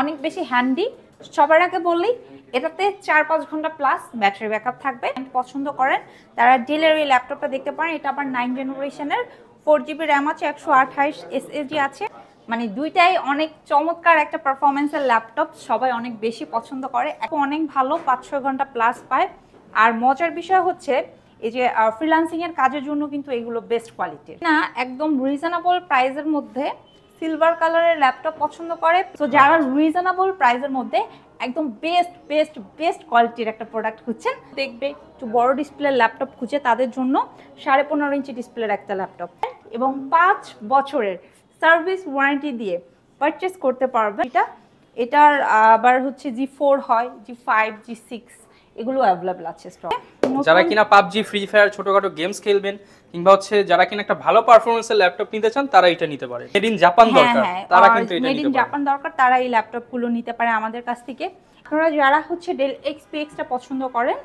অনেক বেশি হ্যান্ডি। সবার আগে বললেই এটাতে 4-5 ঘন্টা প্লাস ব্যাটারি ব্যাকআপ থাকবে। পছন্দ করেন তারা ডেলের এই ল্যাপটপটা দেখতে পারেন। এটা আবার 9 জেনারেশনের, 4GB র্যাম আছে, 128 SSD আছে। মানে দুইটাই অনেক চমৎকার একটা পারফরমেন্সের ল্যাপটপ, সবাই অনেক বেশি পছন্দ করে। এখন অনেক ভালো 5-6 ঘন্টা প্লাস পায়। আর মজার বিষয় হচ্ছে এই যে ফ্রিল্যান্সিং এর কাজের জন্য কিন্তু এগুলো বেস্ট কোয়ালিটির না, একদম রিজনেবল প্রাইসের মধ্যে সিলভার কালারের ল্যাপটপ পছন্দ করে। তো যারা রিজনেবল প্রাইসের মধ্যে একদম বেস্ট বেস্ট বেস্ট কোয়ালিটির একটা প্রোডাক্ট খুঁজছেন, দেখবে একটু বড় ডিসপ্লের ল্যাপটপ খুঁজে তাদের জন্য 15.5 ইঞ্চি ডিসপ্লের একটা ল্যাপটপ এবং 5 বছরের সার্ভিস ওয়ারেন্টি দিয়ে পারচেস করতে পারবে। এটার আবার হচ্ছে G4 হয়, G5, G6 এগুলো অ্যাভেলেবল আছে স্টক। যারা কিনা পাবজি, ফ্রি ফায়ার, ছোটখাটো গেমস খেলবেন কিংবা হচ্ছে যারা কিনা একটা ভালো পারফরম্যান্সের ল্যাপটপ নিতে চান তারা এটা নিতে পারে। মেড ইন জাপান দরকার তারা কিন্তু এটা নিতে পারে। মেড ইন জাপান দরকার তারা এই ল্যাপটপগুলো নিতে পারে আমাদের কাছ থেকে। আপনারা যারা হচ্ছে ডেল XPX-টা পছন্দ করেন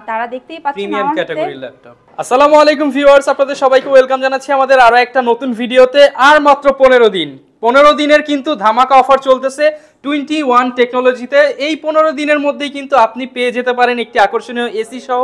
তারা দেখতেই পাচ্ছেন প্রিমিয়াম ক্যাটাগরির ল্যাপটপ। আসসালামু আলাইকুম ভিউয়ার্স, আপনাদের সবাইকে ওয়েলকাম জানাচ্ছি আমাদের আরো একটা নতুন ভিডিওতে। আর মাত্র 15 দিন, 15 দিনের কিন্তু ধামাকা অফার চলতেছে 21 টেকনোলজিতে। এই 15 দিনের মধ্যেই কিন্তু আপনি পেয়ে যেতে পারেন একটি আকর্ষণীয় এসি সহ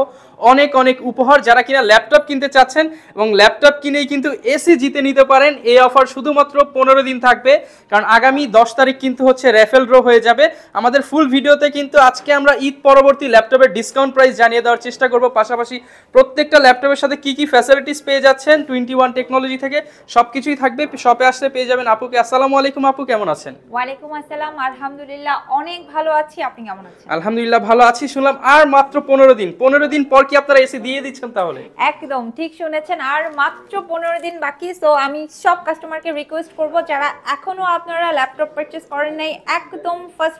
অনেক অনেক উপহার। যারা কিনা ল্যাপটপ কিনতে চাচ্ছেন এবং ল্যাপটপ কিনেই কিন্তু এসি জিতে নিতে পারেন, এই অফার শুধুমাত্র 15 দিন থাকবে। কারণ আগামী 10 তারিখ কিন্তু হচ্ছে র্যাফেল ড্র হয়ে যাবে। আমাদের ফুল ভিডিওতে কিন্তু আজকে আমরা ঈদ পরবর্তী ল্যাপটপের ডিসকাউন্ট প্রাইস জানিয়ে দেওয়ার চেষ্টা করব। পাশাপাশি প্রত্যেকটা ল্যাপটপের সাথে কি কি ফ্যাসিলিটিস পেয়ে যাচ্ছেন 21 টেকনোলজি থেকে সবকিছুই থাকবে। শপে আসলে পেয়ে যাবেন আপুকে। আসসালামু আলাইকুম আপু, কেমন আছেন? ওয়ালাইকুম আসসালাম, আলহামদুলিল্লাহ অনেক ভালো আছি। আপনি কেমন আছেন? আলহামদুলিল্লাহ ভালো আছি। শুনলাম আর মাত্র 15 দিন, 15 দিন পর কি আপনারা এসি দিয়ে দিচ্ছেন? তাহলে একদম ঠিক শুনেছেন, আর মাত্র 15 দিন বাকি। সো আমি সব কাস্টমারকে রিকোয়েস্ট করব যারা এখনো আপনারা ল্যাপটপ পারচেজ করেন নাই, একদম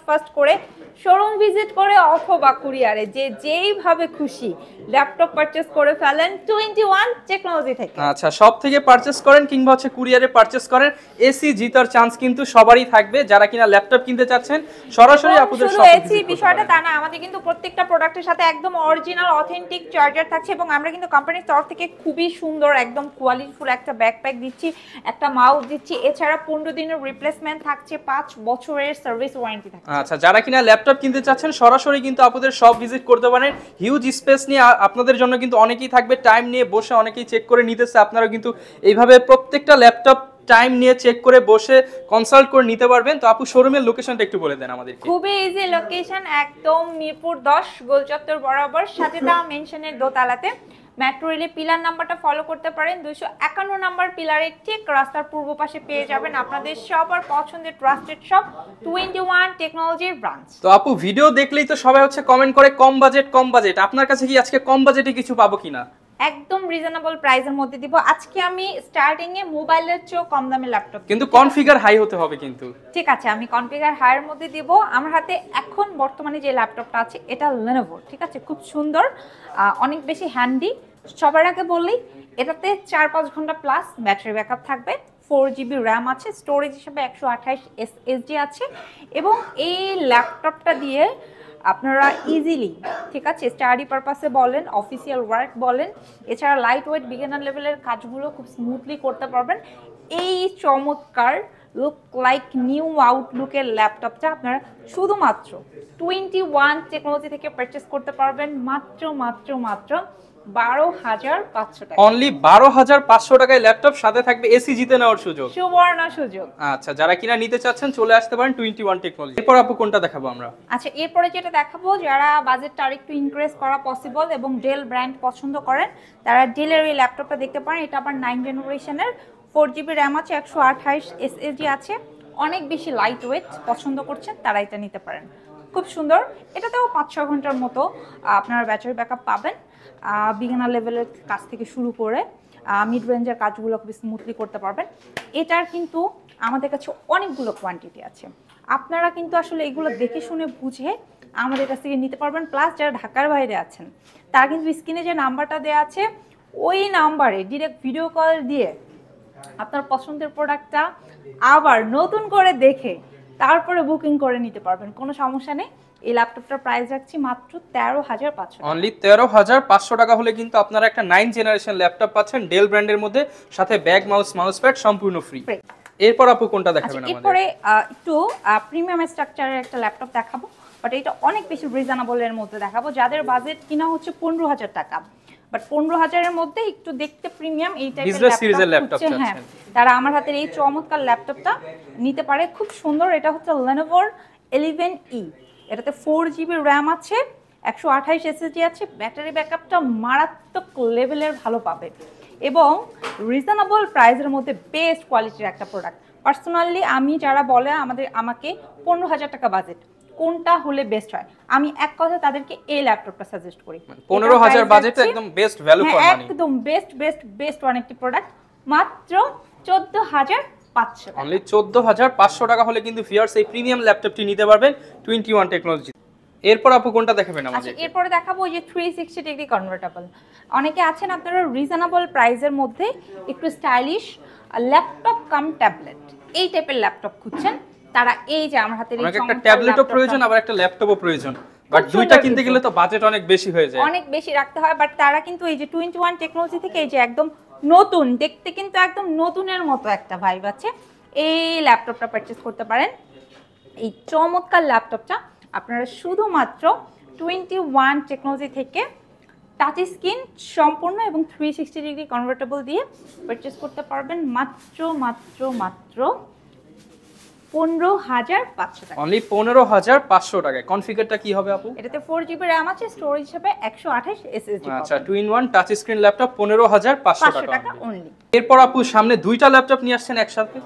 ফার্স্ট করে শোরুম ভিজিট করে অথবা কুরিয়ারে যেইভাবে খুশি ল্যাপটপ পারচেজ করে ফেলেন 21 টেকনোলজি থেকে। আচ্ছা, সব থেকে পারচেজ করেন কিংবা হচ্ছে কুরিয়ারে পারচেজ করেন, এসি জিতার চান্স কিন্তু সবারই থাকবে। যারা কিনা ল্যাপটপ কিনতে চাচ্ছেন সরাসরি আপনাদের শপে ভিজিট করতে পারেন। বিষয়টা তা না, আমাদের কিন্তু প্রত্যেকটা প্রোডাক্টের সাথে একদম অরিজিনাল অথেন্টিক চার্জার থাকছে এবং আমরা কিন্তু কোম্পানির তরফ থেকে খুবই সুন্দর একদম কোয়ালিটিফুল একটা ব্যাকপ্যাক দিচ্ছি, একটা মাউস দিচ্ছি। এছাড়া 15 দিনের রিপ্লেসমেন্ট থাকছে, 5 বছরের সার্ভিস ওয়ারেন্টি থাকছে। আচ্ছা, যারা কিনা ল্যাপটপ কিনতে চাচ্ছেন সরাসরি কিন্তু আপনাদের শপ ভিজিট করতে পারেন। হিউজ স্পেস নিয়ে আপনাদের জন্য কিন্তু অনেকেই থাকবে, টাইম নিয়ে বসে অনেকেই চেক করে নিতেছে। আপনারা কিন্তু এইভাবে প্রত্যেকটা ল্যাপটপ টাইম নিয়ে চেক করে বসে কনসাল্ট করে নিতে পারবেন। তো আপু শোরুমের লোকেশনটা একটু বলে দেন আমাদেরকে। খুবই ইজি লোকেশন, একদম মিরপুর 10 গোলচত্বর বরাবর সাজেদা মেনশনের দোতলাতে। মেট্রো রেলে পিলার নাম্বারটা ফলো করতে পারেন, 251 নাম্বার পিলারের ঠিক রাস্তার পূর্ব পাশে পেয়ে যাবেন আপনাদের সবার পছন্দের ট্রাস্টেড শপ 21 টেকনোলজির ব্রাঞ্চ। তো আপু ভিডিও দেখলেই তো সবাই হচ্ছে কমেন্ট করে কম বাজেট। আপনার কাছে কি আজকে কম বাজেটে কিছু পাবো কিনা? একদম রিজনেবল প্রাইসের মধ্যে দিব আজকে আমি। স্টার্টিং এ মোবাইলের চেয়ে কম দামে ল্যাপটপ, কিন্তু কনফিগার হাই হতে হবে কিন্তু। ঠিক আছে, আমি কনফিগার হাইয়ের মধ্যে দিব। আমার হাতে এখন বর্তমানে যে ল্যাপটপটা আছে এটা Lenovo, ঠিক আছে, খুব সুন্দর, অনেক বেশি হ্যান্ডি। সবার আগে বললেই এটাতে 4-5 ঘন্টা প্লাস ব্যাটারি ব্যাকআপ থাকবে, 4GB র্যাম আছে, স্টোরেজ হিসেবে 128 SSD আছে এবং এই ল্যাপটপটা দিয়ে আপনারা ইজিলি, ঠিক আছে, স্টাডি পারপাসে বলেন, অফিসিয়াল ওয়ার্ক বলেন, এছাড়া লাইট ওয়েট বিগিনার লেভেলের কাজগুলো খুব স্মুথলি করতে পারবেন। এই চমৎকার লুক লাইক নিউ আউটলুকের ল্যাপটপটা আপনারা শুধুমাত্র 21 টেকনোলজি থেকে পারচেস করতে পারবেন মাত্র 12,500 টাকা। অনলি 12,500 টাকায় ল্যাপটপ, সাথে থাকবে এসি জিতে নেওয়ার সুযোগ, সুবর্ণ সুযোগ। আচ্ছা, যারা কিনা নিতে চাচ্ছেন চলে আসতে পারেন 21 টেকনোলজি। এরপর আপু কোনটা দেখাবো আমরা? আচ্ছা, এরপরে যেটা দেখাবো যারা বাজেটটা আরেকটু ইনক্রিজ করা পসিবল এবং ডেল ব্র্যান্ড পছন্দ করেন তারা ডেলের এই ল্যাপটপটা দেখতে পারেন। এটা আবার 9 জেনারেশনের, 4GB র্যাম আছে, 128 SSD আছে, অনেক বেশি লাইট ওয়েট। পছন্দ করছেন তারা এটা নিতে পারেন, খুব সুন্দর। এটাতেও 5-6 ঘন্টার মতো আপনারা ব্যাটারি ব্যাকআপ পাবেন। বিগিনার লেভেলের কাজ থেকে শুরু করে মিড রেঞ্জের কাজগুলো খুব স্মুথলি করতে পারবেন। এটার কিন্তু আমাদের কাছে অনেকগুলো কোয়ান্টিটি আছে, আপনারা কিন্তু আসলে এগুলো দেখে শুনে বুঝে আমাদের কাছ থেকে নিতে পারবেন। প্লাস যারা ঢাকার বাইরে আছেন তারা কিন্তু স্ক্রিনে যে নাম্বারটা দেওয়া আছে ওই নাম্বারে ডিরেক্ট ভিডিও কল দিয়ে আপনার পছন্দের প্রোডাক্টটা আবার নতুন করে দেখে তারপরে বুকিং করে নিতে পারবেন, কোনো সমস্যা নেই। এই ল্যাপটপটার প্রাইস রাখছি মাত্র 13,500 টাকা। অনলি 13,500 টাকা হলে কিন্তু আপনারা একটা 9 জেনারেশন ল্যাপটপ পাচ্ছেন ডেল ব্র্যান্ডের মধ্যে, সাথে ব্যাগ, মাউস প্যাড সম্পূর্ণ ফ্রি। এরপর আপু কোনটা দেখাবেন আমাদের? এরপরে একটু প্রিমিয়াম স্ট্রাকচারের একটা ল্যাপটপ দেখাবো, বাট এটা অনেক বেশি রিজনেবলের মধ্যে দেখাবো। যাদের বাজেট কিনা হচ্ছে 15,000 টাকা, বাট 15,000-এর মধ্যে একটু দেখতে প্রিমিয়াম এই টাইপের ল্যাপটপ হ্যাঁ, তারা আমার হাতের এই চমৎকার ল্যাপটপটা নিতে পারে। খুব সুন্দর, এটা হচ্ছে Lenovo 11E। এটাতে 4GB র্যাম আছে, 128 SSD আছে, ব্যাটারি ব্যাকআপটা মারাত্মক লেভেলের ভালো পাবে এবং রিজনেবল প্রাইসের মধ্যে বেস্ট কোয়ালিটির একটা প্রোডাক্ট। পার্সোনালি আমি যারা বলে আমাকে 15,000 টাকা বাজেট কোনটা হলে বেস্ট হয়, আমি এক কথা তাদেরকে এই ল্যাপটপটা সাজেস্ট করি। 15,000 বাজেট একদম বেস্ট ভ্যালু ফর মানি, একদম বেস্ট ওয়ান একটি প্রোডাক্ট, মাত্র 14,500 অনলি 14,500 টাকা হলে কিন্তু ভিউয়ার্স এই প্রিমিয়াম ল্যাপটপটি নিতে পারবেন 21 টেকনোলজি। এরপর আপু কোনটা দেখাবেন আমাদের? এরপরে দেখাবো যে 360 ডিগ্রি কনভার্টেবল। অনেকে আছেন আপনারা রিজনেবল প্রাইসের মধ্যে একটু স্টাইলিশ ল্যাপটপ কাম ট্যাবলেট এই টাইপের ল্যাপটপ খুঁজছেন, তারা এই যে আমার হাতে একটা ট্যাবলেটও প্রয়োজন, আবার একটা ল্যাপটপও প্রয়োজন, বাট দুইটা কিনতে গেলে তো বাজেট অনেক বেশি হয়ে যায়, অনেক বেশি রাখতে হয়। বাট তারা কিন্তু এই যে 21 টেকনোলজি থেকে এই যে একদম নতুন, দেখতে কিন্তু একদম নতুনের মতো একটা ভাইব আছে, এই ল্যাপটপটা পারচেজ করতে পারেন। এই চমৎকার ল্যাপটপটা আপনারা শুধুমাত্র 21 টেকনোলজি থেকে টাচ স্ক্রিন সম্পূর্ণ এবং 360 ডিগ্রি কনভার্টেবল দিয়ে পারচেজ করতে পারবেন মাত্র 15,500 টাকা। অনলি 15,500 টাকায়। কনফিগারটা কি হবে আপু? এটাতে 4GB RAM আছে, স্টোরেজ হিসেবে 128 SSD। আচ্ছা, 2-in-1 টাচ স্ক্রিন ল্যাপটপ 15,500 টাকা অনলি। এরপর আপু সামনে দুইটা ল্যাপটপ নিয়ে আসছেন একসাথে,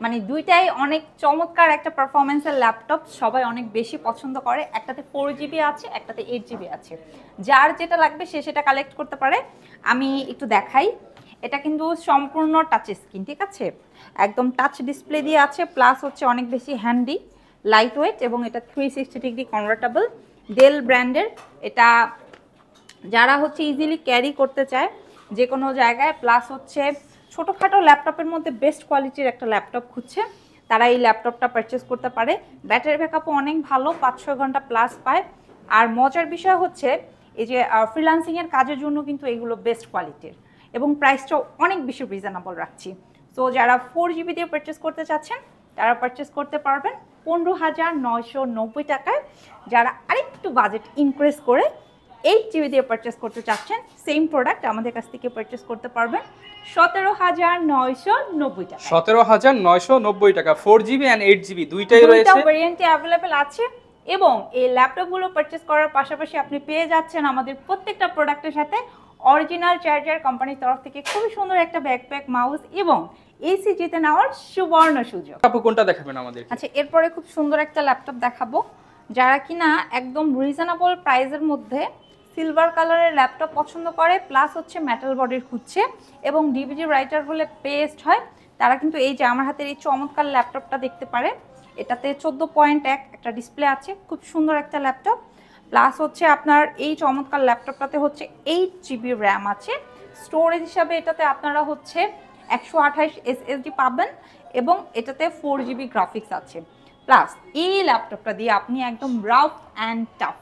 মানে দুইটাই অনেক চমৎকার একটা পারফরম্যান্সের ল্যাপটপ, সবাই অনেক বেশি পছন্দ করে। একটাতে 4GB আছে, একটাতে 8GB আছে, যার যেটা লাগবে সে সেটা কালেক্ট করতে পারে। আমি একটু দেখাই, এটা কিন্তু সম্পূর্ণ টাচ স্ক্রিন, ঠিক আছে, একদম টাচ ডিসপ্লে দিয়ে আছে, প্লাস হচ্ছে অনেক বেশি হ্যান্ডি, লাইট ওয়েট এবং এটা 360 ডিগ্রি কনভার্টেবল, ডেল ব্র্যান্ডের। এটা যারা হচ্ছে ইজিলি ক্যারি করতে চায় যে কোনো জায়গায়, প্লাস হচ্ছে ছোটোখাটো ল্যাপটপের মধ্যে বেস্ট কোয়ালিটির একটা ল্যাপটপ খুঁজছে, তারা এই ল্যাপটপটা পারচেস করতে পারে। ব্যাটারি ব্যাকআপও অনেক ভালো, 5-6 ঘন্টা প্লাস পায়। আর মজার বিষয় হচ্ছে এই যে ফ্রিল্যান্সিংয়ের কাজের জন্য কিন্তু এগুলো বেস্ট কোয়ালিটির এবং প্রাইসটাও অনেক বেশি রিজনেবল রাখছি। সো যারা 4GB দিয়ে পারচেস করতে চাচ্ছেন তারা পারচেস করতে পারবেন 15,990 টাকায়। যারা আরেকটু বাজেট ইনক্রিজ করে 8GB দিয়ে পারচেস করতে চাচ্ছেন, সেম প্রোডাক্ট আমাদের কাছ থেকে পারচেস করতে পারবেন 17,990 টাকা। 17,990 টাকা। 4GB and 8GB দুইটাই রয়েছে, দুইটা ভেরিয়েন্টে अवेलेबल আছে এবং এই ল্যাপটপগুলো পারচেস করার পাশাপাশি আপনি পেয়ে যাচ্ছেন আমাদের প্রত্যেকটা প্রোডাক্টের সাথে অরিজিনাল চার্জার, কোম্পানির তরফ থেকে খুবই সুন্দর একটা ব্যাকপ্যাক, মাউস এবং এসি জিতে নেওয়ার সুবর্ণ সুযোগ। আপু কোনটা দেখাবেন আমাদের? আচ্ছা, এরপরে খুব সুন্দর একটা ল্যাপটপ দেখাবো, যারা কিনা একদম রিজনেবল প্রাইসের মধ্যে সিলভার কালারের ল্যাপটপ পছন্দ করে, প্লাস হচ্ছে মেটাল বডির খুঁজছে এবং ডিভিডি রাইটার হলে বেস্ট হয়, তারা কিন্তু এই যে আমার হাতের এই চমৎকার ল্যাপটপটা দেখতে পারে। এটাতে 14.1 একটা ডিসপ্লে আছে, খুব সুন্দর একটা ল্যাপটপ, প্লাস হচ্ছে আপনার এই চমৎকার ল্যাপটপটাতে হচ্ছে 8GB র্যাম আছে, স্টোরেজ হিসাবে এটাতে আপনারা হচ্ছে 128 SSD পাবেন এবং এটাতে 4GB গ্রাফিক্স আছে। প্লাস এই ল্যাপটপটা দিয়ে আপনি একদম রাফ অ্যান্ড টাফ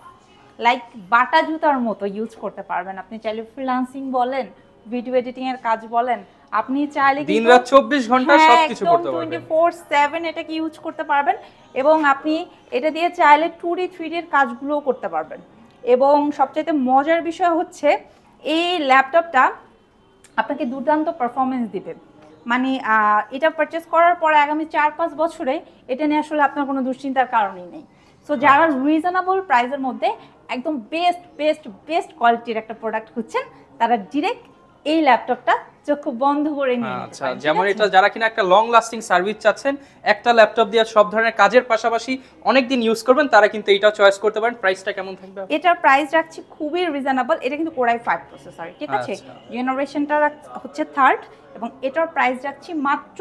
লাইক বাটা জুতার মতো ইউজ করতে পারবেন। আপনি চাইলে ফ্রিল্যান্সিং বলেন, ভিডিও এডিটিং এর কাজ বলেন, আপনি চাইলে দিনরাত 24 ঘন্টা সবকিছু করতে পারবেন, 24/7 এটাকে ইউজ করতে পারবেন এবং আপনি এটা দিয়ে চাইলে 2D 3D এর কাজগুলোও করতে পারবেন। এবং সবচেয়ে মজার বিষয় হচ্ছে এই ল্যাপটপটা আপনাকে দুর্দান্ত পারফরমেন্স দিবে, মানে এটা পারচেস করার পরে আগামী 4-5 বছরে এটা নিয়ে আসলে আপনার কোনো দুশ্চিন্তার কারণই নেই। সো যারা রিজনেবল প্রাইসের মধ্যে একদম বেস্ট কোয়ালিটির একটা প্রোডাক্ট খুঁজছেন তারা ডিরেক্ট এই ল্যাপটপটা চোখ বন্ধ করে নিয়ে নিতে আচ্ছা, পারেন। যেমন এটা যারা কিনা একটা লং লাস্টিং সার্ভিস চাচ্ছেন, একটা ল্যাপটপ দিয়ে সব ধরনের কাজের পাশাপাশি অনেক দিন ইউজ করবেন, তারা কিন্তু এটা চয়েস করতে পারেন। প্রাইসটা কেমন থাকবে? এটার প্রাইস রাখছি খুবই রিজনেবল, এটা কিন্তু কোরাই 5 প্রসেসর, ঠিক আছে, জেনারেশনটা হচ্ছে 3rd এবং এটার প্রাইস রাখছি মাত্র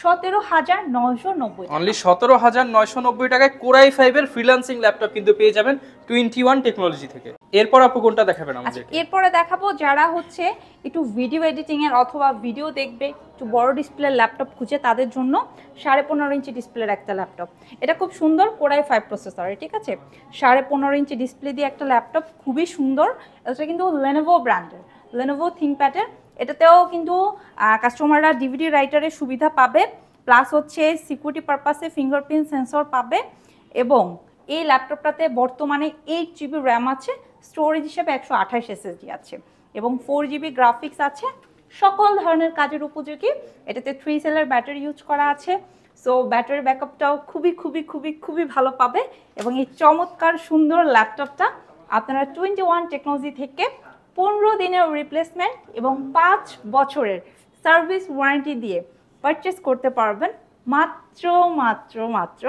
17,990 টাকা। অনলি 17,990 টাকায় কোরাই 5 এর ফ্রিল্যান্সিং ল্যাপটপ কিন্তু পেয়ে যাবেন 21 টেকনোলজি থেকে। এরপর আপু কোনটা দেখাবেন আমাদের? এরপরে দেখাবো যারা হচ্ছে একটু ভিডিও এডিটিং এর অথবা ভিডিও দেখবে, একটু বড় ডিসপ্লের ল্যাপটপ খুঁজে তাদের জন্য 15.5 ইঞ্চি ডিসপ্লের একটা ল্যাপটপ। এটা খুব সুন্দর, কোরাই 5 প্রসেসর, ঠিক আছে, 15.5 ইঞ্চি ডিসপ্লে দিয়ে একটা ল্যাপটপ, খুবই সুন্দর। এটা কিন্তু Lenovo ব্র্যান্ডের, Lenovo ThinkPad এর। এটাতেও কিন্তু কাস্টমাররা ডিভিডি রাইটারের সুবিধা পাবে, প্লাস হচ্ছে সিকিউরিটি পারপাসে ফিঙ্গারপ্রিন্ট সেন্সর পাবে এবং এই ল্যাপটপটাতে বর্তমানে 8GB র্যাম আছে, স্টোরেজ হিসেবে 128 SSD আছে এবং 4GB গ্রাফিক্স আছে, সকল ধরনের কাজের উপযোগী। এটাতে 3 সেলের ব্যাটারি ইউজ করা আছে, সো ব্যাটারি ব্যাকআপটাও খুবই খুবই খুবই খুবই ভালো পাবে। এবং এই চমৎকার সুন্দর ল্যাপটপটা আপনারা 21 টেকনোলজি থেকে 15 দিনের রিপ্লেসমেন্ট এবং 5 বছরের সার্ভিস ওয়ারেন্টি দিয়ে পারচেস করতে পারবেন মাত্র মাত্র মাত্র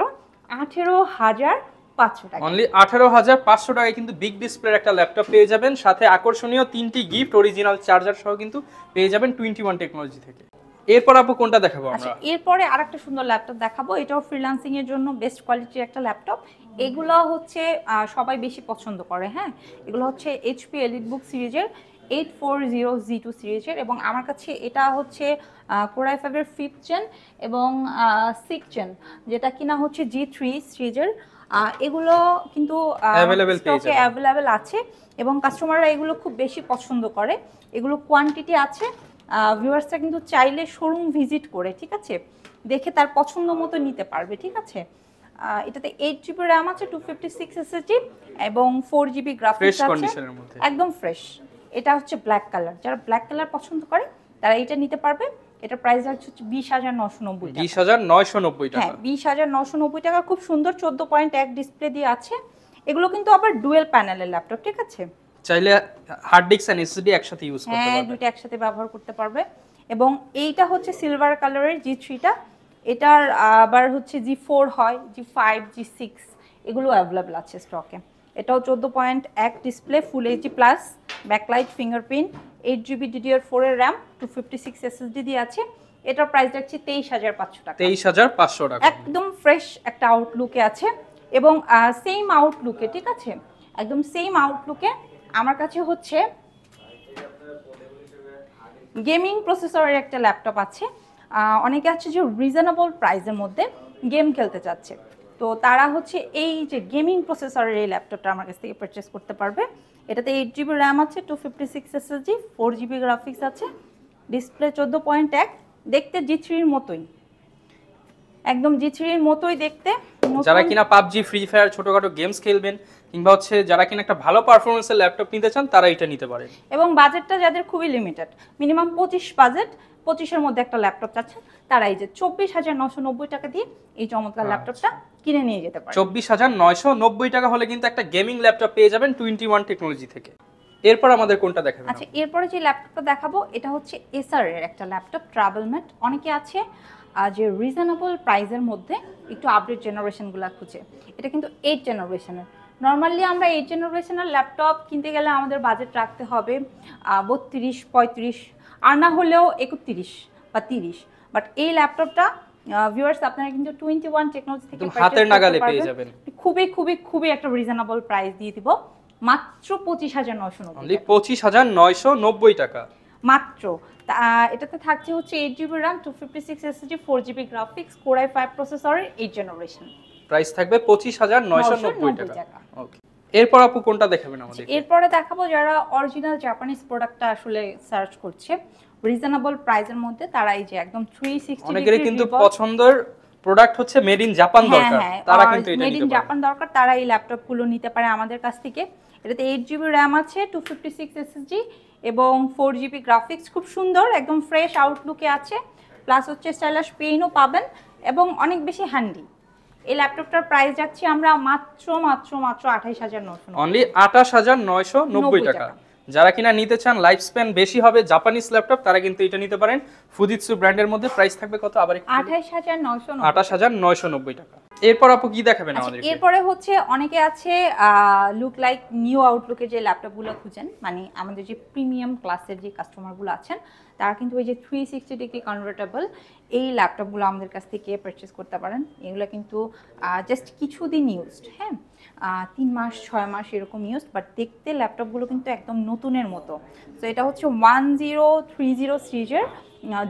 18,500 টাকা। অনলি 18,500 টাকায় কিন্তু বিগ ডিসপ্লের একটা ল্যাপটপ পেয়ে যাবেন, সাথে আকর্ষণীয় 3টি গিফট অরিজিনাল চার্জার সহ কিন্তু পেয়ে যাবেন 21 টেকনোলজি থেকে। এরপর আপু কোনটা দেখাবো আমরা? এরপরে আরেকটা সুন্দর ল্যাপটপ দেখাবো, এটাও ফ্রিল্যান্সিং এর জন্য বেস্ট কোয়ালিটির একটা ল্যাপটপ। এগুলো হচ্ছে সবাই বেশি পছন্দ করে, হ্যাঁ। এগুলো হচ্ছে HP EliteBook সিরিজের 840Z2 সিরিজের এবং আমার কাছে এটা হচ্ছে Core i5 এর 5th জেন এবং 6th জেন, যেটা কিনা হচ্ছে G3 সিরিজের। এগুলো কিন্তু স্টকে অ্যাভেলেবেল আছে এবং কাস্টমাররা এগুলো খুব বেশি পছন্দ করে। এগুলো কোয়ান্টিটি আছে, ভিউয়ার্সরা কিন্তু চাইলে শোরুম ভিজিট করে, ঠিক আছে, দেখে তার পছন্দ মতো নিতে পারবে, ঠিক আছে। এটাতে 8GB র্যাম আছে, 256 SSD এবং 4GB গ্রাফিক্স আছে, একদম ফ্রেশ। এটা হচ্ছে ব্ল্যাক কালার, যারা ব্ল্যাক কালার পছন্দ করে তারা এটা নিতে পারবে। এটা প্রাইস হচ্ছে 20,990 টাকা। 20,990 টাকা, হ্যাঁ 20,990 টাকা। খুব সুন্দর 14.1 ডিসপ্লে দিয়ে আছে। এগুলো কিন্তু আবার ডুয়েল প্যানেলের ল্যাপটপ, ঠিক আছে, চাইলে হার্ড ডিস্ক এন্ড এসএসডি একসাথে ইউজ করতে পারবে। হ্যাঁ দুটো একসাথে ব্যবহার করতে পারবে। এবং এইটা হচ্ছে সিলভার কালারের G3টা, এটার আবার হচ্ছে G4 হয়, G5 G6 এগুলো অ্যাভেলেবল আছে স্টকে। এটাও 14.1 display, full HD plus, backlight, fingerprint, 8GB DDR4 এর র্যাম, 256 SSD দিয়ে আছে। এটার প্রাইস রাখছি 23,500 টাকা। 23,500 টাকা, একদম ফ্রেশ একটা আউটলুকে আছে এবং সেম আউটলুকে, ঠিক আছে, একদম সেম আউটলুকে আমার কাছে হচ্ছে গেমিং প্রসেসরের একটা ল্যাপটপ আছে। অনেকে আছে যে রিজনেবল প্রাইসের মধ্যে গেম খেলতে চাচ্ছে, তো তারা হচ্ছে এই যে গেমিং প্রসেসরের এই ল্যাপটপটা আমার কাছ থেকে পারচেস করতে পারবে। এটাতে 8GB র্যাম আছে, 256 SSD, 4GB গ্রাফিক্স আছে, ডিসপ্লে 14.1, দেখতে G3-র মতোই, একদম G3-র মতোই দেখতে। যারা কিনা পাবজি, ফ্রি ফায়ার, ছোটখাটো গেমস খেলবেন কিংবা হচ্ছে যারা কিনা একটা ভালো পারফরম্যান্সের ল্যাপটপ নিতে চান তারা এটা নিতে পারেন। এবং বাজেটটা যাদের খুবই লিমিটেড, মিনিমাম 25 বাজেট, 25-এর মধ্যে একটা ল্যাপটপ চাচ্ছেন, তারা এই যে 24,990 টাকা দিয়ে এই চমৎকার ল্যাপটপটা কিনে নিয়ে যেতে পারেন। 24,990 টাকা হলে কিন্তু একটা গেমিং ল্যাপটপ পেয়ে যাবেন 21 টেকনোলজি থেকে। এরপর আমাদের কোনটা দেখাবেন? আচ্ছা এরপরে যে ল্যাপটপটা দেখাবো এটা হচ্ছে এসার এর একটা ল্যাপটপ, ট্রাভেলমেট। অনেকে আছে যে রিজনেবল প্রাইসের মধ্যে একটু আপডেট জেনারেশনগুলো খুঁজে। এটা কিন্তু 8 জেনারেশনের। নর্মালি আমরা 8 জেনারেশনের ল্যাপটপ কিনতে গেলে আমাদের বাজেট রাখতে হবে 32, 35 আর না হলেও 31 বা 30। বাট এই ল্যাপটপটা ভিউয়ার্স আপনারা কিন্তু 21 টেকনোলজি থেকে হাতের নাগালে পেয়ে যাবেন। খুবই খুবই খুবই একটা রিজনেবল প্রাইস দিয়ে দিব, মাত্র 25,990। 25,990 টাকা মাত্র। এটাতে থাকছে হচ্ছে 8GB RAM, 256 SSD, 4GB graphics, Core i5 প্রসেসরের 8 জেনারেশন। প্রাইস থাকবে 25,990 টাকা। ওকে, এরপর আপু কোনটা দেখাবেন আমাদের? এরপরে দেখাবো যারা অরিজিনাল জাপানিজ প্রোডাক্টটা আসলে সার্চ করছে রিজনেবল প্রাইসের মধ্যে, তারা এই যে একদম 360 অনেকের কিন্তু পছন্দের প্রোডাক্ট হচ্ছে মেড ইন জাপান দরকার, তারা কিন্তু এটা নিতে পারে। মেড ইন জাপান দরকার, তারা এই ল্যাপটপগুলো নিতে পারে আমাদের কাছ থেকে। এটাতে 8GB র্যাম আছে, 256 SSD এবং 4GB গ্রাফিক্স, খুব সুন্দর একদম ফ্রেশ আউটলুকে আছে, প্লাস হচ্ছে স্টাইলিশ পেইনও পাবেন এবং অনেক বেশি হ্যান্ডি। এই ল্যাপটপটার প্রাইস যাচ্ছি আমরা মাত্র মাত্র মাত্র 28,990, অনলি 28,990 টাকা। যারা কিনা নিতে চান লাইফ স্প্যান বেশি হবে জাপানিজ ল্যাপটপ, তারা কিন্তু এটা নিতে পারেন। ফুজিৎসু ব্র্যান্ডের মধ্যে প্রাইস থাকবে কত আবার? 28,990 টাকা। এরপর আপু কি দেখাবেন আমাদের? এরপরে হচ্ছে অনেকে আছে লুক লাইক নিউ আউটলুকের যে ল্যাপটপগুলো খুঁজেন, মানে আমাদের যে প্রিমিয়াম ক্লাসের যে কাস্টমারগুলো আছেন তারা কিন্তু ওই যে 360 ডিগ্রি কনভার্টেবল এই ল্যাপটপগুলো আমাদের কাছ থেকে পারচেস করতে পারেন। এগুলো কিন্তু জাস্ট কিছুদিন ইউজড, হ্যাঁ 3 মাস 6 মাস এরকম ইউজড, বাট দেখতে ল্যাপটপগুলো কিন্তু একদম নতুনের মতো। তো এটা হচ্ছে 1030 সিরিজের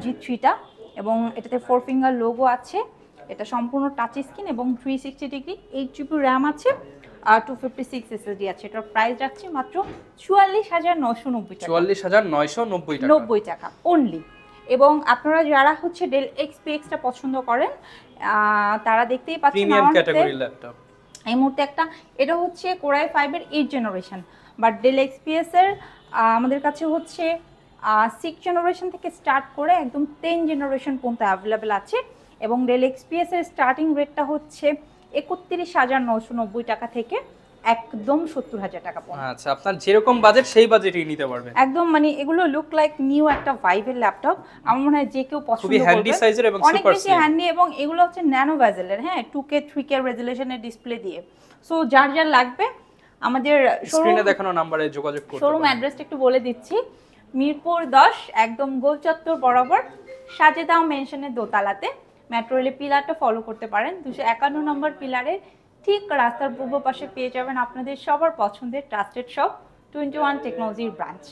G3টা এবং এটাতে 4 ফিঙ্গার লোগো আছে। এটা সম্পূর্ণ টাচ স্ক্রিন এবং 360 ডিগ্রি, 8GB র্যাম আছে, 256 SSD আছে। এটার প্রাইস রাখছি মাত্র 44,990 টাকা। 44,990 টাকা অনলি। এবং আপনারা যারা হচ্ছে ডেল এক্সপিএক্সটা পছন্দ করেন তারা দেখতেই পাচ্ছেন প্রিমিয়াম ক্যাটাগরি ল্যাপটপ এই মুহূর্তে একটা, এটা হচ্ছে Core i5 এর 8th generation, but del XPS এর আমাদের কাছে হচ্ছে 6th জেনারেশন থেকে স্টার্ট করে একদম 10th জেনারেশন পর্যন্ত অ্যাভেলেবেল আছে। এবং ডেল এক্সপিএস এর স্টার্টিং রেটটা হচ্ছে 31,990 টাকা থেকে একদম 70,000 টাকা পর্যন্ত। আচ্ছা, আপনার যেরকম বাজেট সেই বাজেটেই নিতে পারবেন একদম, মানে এগুলো লুক লাইক নিউ একটা ভাইবের ল্যাপটপ। আমার মনে হয় যে কেউ পছন্দ করবে, খুবই হ্যান্ডি সাইজের এবং অনেক সুপার বেশি স্লিম। হ্যান্ডি, এবং এগুলো হচ্ছে ন্যানো ভেজেলের, হ্যাঁ 2K 3K রেজোলিউশনের ডিসপ্লে দিয়ে। সো যার যার লাগবে আমাদের স্ক্রিনে দেখানো নম্বরে যোগাযোগ করতে শোরুম অ্যাড্রেসটা একটু বলে দিচ্ছি। মিরপুর 10 একদম গোল চত্বর বরাবর সাজেদা মেনশনের দোতলাতে। মেট্রো রেলের পিলারটা ফলো করতে পারেন, 251 নম্বর পিলারের ঠিক রাস্তার পূর্ব পাশে পেয়ে যাবেন আপনাদের সবার পছন্দের ট্রাস্টেড শপ 21 টেকনোলজির ব্রাঞ্চ।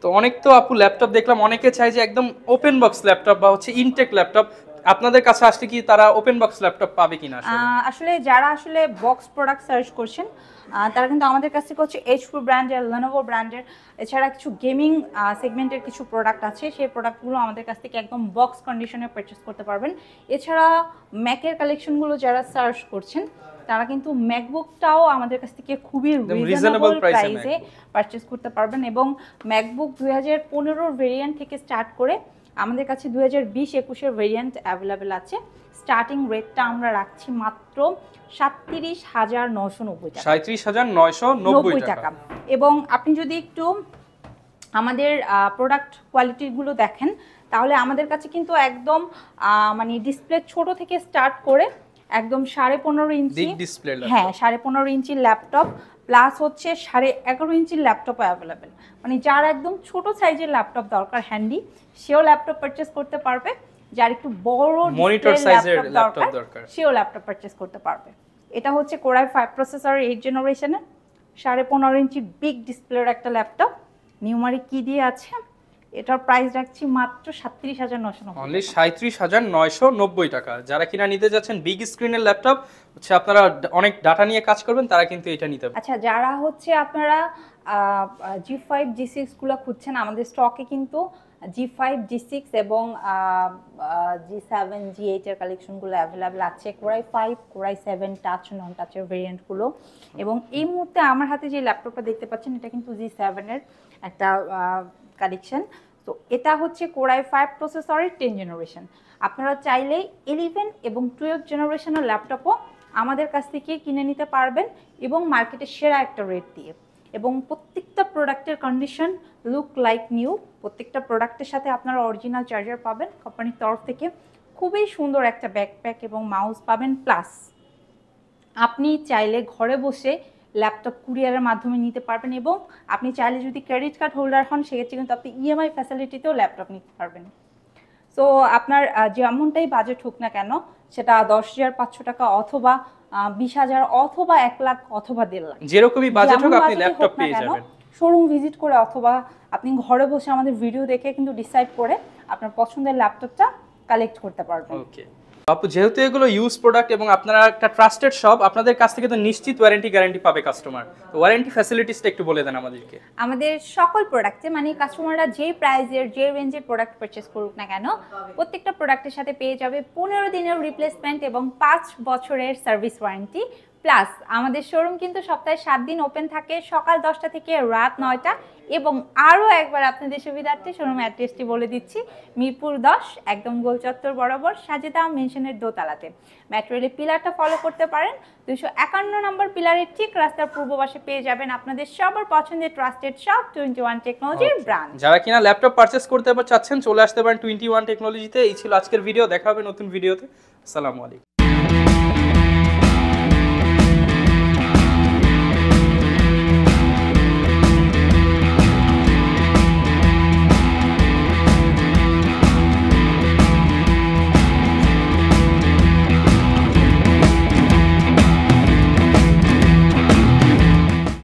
তো অনেক তো আপু ল্যাপটপ দেখলাম, অনেকে চাই যে একদম ওপেন বক্স ল্যাপটপ বা হচ্ছে ইনটেক ল্যাপটপ, আপনাদের কাছে আসলে কি তারা ওপেন বক্স ল্যাপটপ পাবে কিনা? আসলে যারা আসলে বক্স প্রোডাক্ট সার্চ করছেন তারা কিন্তু আমাদের কাছ থেকে হচ্ছে এইচপি ব্র্যান্ডের, Lenovo ব্র্যান্ডের, এছাড়া কিছু গেমিং সেগমেন্টের কিছু প্রোডাক্ট আছে, সেই প্রোডাক্টগুলো আমাদের কাছ থেকে একদম বক্স কন্ডিশনে পারচেস করতে পারবেন। এছাড়া ম্যাকের কালেকশনগুলো যারা সার্চ করছেন তারা কিন্তু ম্যাকবুকটাও আমাদের কাছ থেকে খুবই রিজনেবল প্রাইসে পারচেস করতে পারবেন। এবং ম্যাকবুক 2015 ভেরিয়েন্ট থেকে স্টার্ট করে আমাদের কাছে 2020-21 ভেরিয়েন্ট অ্যাভেলেবেল আছে। স্টার্টিং রেটটা আমরা রাখছি মাত্র 37,990 টাকা। 37,990 টাকা। এবং আপনি যদি একটু আমাদের প্রোডাক্ট কোয়ালিটিগুলো দেখেন তাহলে আমাদের কাছে কিন্তু একদম মানে ডিসপ্লে ছোট থেকে স্টার্ট করে একদম 15.5 ইঞ্চি ডিসপ্লে, হ্যাঁ 15.5 ইঞ্চির ল্যাপটপ প্লাস হচ্ছে 11.5 ইঞ্চির ল্যাপটপ অ্যাভেলেবেল। মানে যার একদম ছোট সাইজের ল্যাপটপ দরকার হ্যান্ডি, সেও ল্যাপটপ পারচেস করতে পারবে। যার একটু বড় মনিটর সাইজের ল্যাপটপ দরকার, সেও ল্যাপটপ পারচেস করতে পারবে। এটা হচ্ছে Core i5 প্রসেসরের 8th জেনারেশনের 15.5 ইঞ্চি বিগ ডিসপ্লের একটা ল্যাপটপ, নিউমারিক কি দিয়ে আছে। এটার প্রাইস রাখছি মাত্র 37,990, অনলি 37,990 টাকা। যারা কিনা নিতে যাচ্ছেন বিগ স্ক্রিনের ল্যাপটপ, হচ্ছে আপনারা অনেক ডাটা নিয়ে কাজ করবেন, তারা কিন্তু এটা নিতে পারবেন। আচ্ছা, যারা হচ্ছে আপনারা G5 G6 গুলো খুঁজছেন, আমাদের স্টকে কিন্তু G5 G6 এবং G7 G8 এর কালেকশনগুলো অ্যাভেলেবেল আছে। Core i5 Core i7 touch non টাচের ভেরিয়েন্টগুলো। এবং এই মুহূর্তে আমার হাতে যে ল্যাপটপটা দেখতে পাচ্ছেন এটা কিন্তু G7 এর একটা কালেকশন। তো এটা হচ্ছে Core i5 প্রসেসরের 10th জেনারেশন। আপনারা চাইলেই 11 এবং 12th জেনারেশনের ল্যাপটপও আমাদের কাছ থেকে কিনে নিতে পারবেন এবং মার্কেটের সেরা একটা রেট দিয়ে। এবং প্রত্যেকটা প্রোডাক্টের কন্ডিশন লুক লাইক নিউ। প্রত্যেকটা প্রোডাক্টের সাথে আপনারা অরিজিনাল চার্জার পাবেন কোম্পানির তরফ থেকে, খুবই সুন্দর একটা ব্যাকপ্যাক এবং মাউস পাবেন। প্লাস আপনি চাইলে ঘরে বসে ল্যাপটপ কুরিয়ারের মাধ্যমে নিতে পারবেন, এবং আপনি চাইলে যদি ক্রেডিট কার্ড হোল্ডার হন সেক্ষেত্রে কিন্তু আপনি ইএমআই ফ্যাসিলিটিতেও ল্যাপটপ নিতে পারবেন। সো আপনার যেমনটাই বাজেট হোক না কেন, সেটা 10,500 টাকা অথবা 20,000 অথবা 1 লাখ অথবা 1.5 লাখ, যেরকমই বাজেট হোক আপনি ল্যাপটপ পেয়ে যাবেন। শোরুম ভিজিট করে অথবা আপনি ঘরে বসে আমাদের ভিডিও দেখে কিন্তু ডিসাইড করে আপনার পছন্দের ল্যাপটপটা কালেক্ট করতে পারবেন। ওকে আপু, যেহেতু এগুলো ইউজ প্রোডাক্ট এবং আপনারা একটা ট্রাস্টেড শপ, আপনাদের কাছ থেকে তো নিশ্চিত ওয়ারেন্টি গ্যারান্টি পাবে কাস্টমার। তো ওয়ারেন্টি ফ্যাসিলিটিসটা একটু বলে দেন আমাদেরকে। আমাদের সকল প্রোডাক্টে, মানে কাস্টমাররা যে প্রাইজের যে রেঞ্জের প্রোডাক্ট পারচেস করুক না কেন, প্রত্যেকটা প্রোডাক্টের সাথে পেয়ে যাবে 15 দিনের রিপ্লেসমেন্ট এবং 5 বছরের সার্ভিস ওয়ারেন্টি। প্লাস আমাদের শোরুম কিন্তু সপ্তাহে 7 দিন ওপেন থাকে, সকাল 10টা থেকে রাত 9টা। এবং আরও একবার আপনাদের সুবিধার্থে শোরুম অ্যাড্রেসটি বলে দিচ্ছি, মিরপুর 10 একদম গোল চত্বর বরাবর সাজেদা মেনশনের দোতলাতে। মেট্রো রেলের পিলারটা ফলো করতে পারেন, 251 নম্বর পিলারের ঠিক রাস্তার পূর্ব পাশে পেয়ে যাবেন আপনাদের সবার পছন্দের ট্রাস্টেড শপ 21 টেকনোলজির ব্রাঞ্চ। যারা কিনা ল্যাপটপ পারচেস করতে চাচ্ছেন চলে আসতে পারেন 21 টেকনোলজিতে। এই ছিল আজকের ভিডিও, দেখা হবে নতুন ভিডিওতে। আসসালামু আলাইকুম।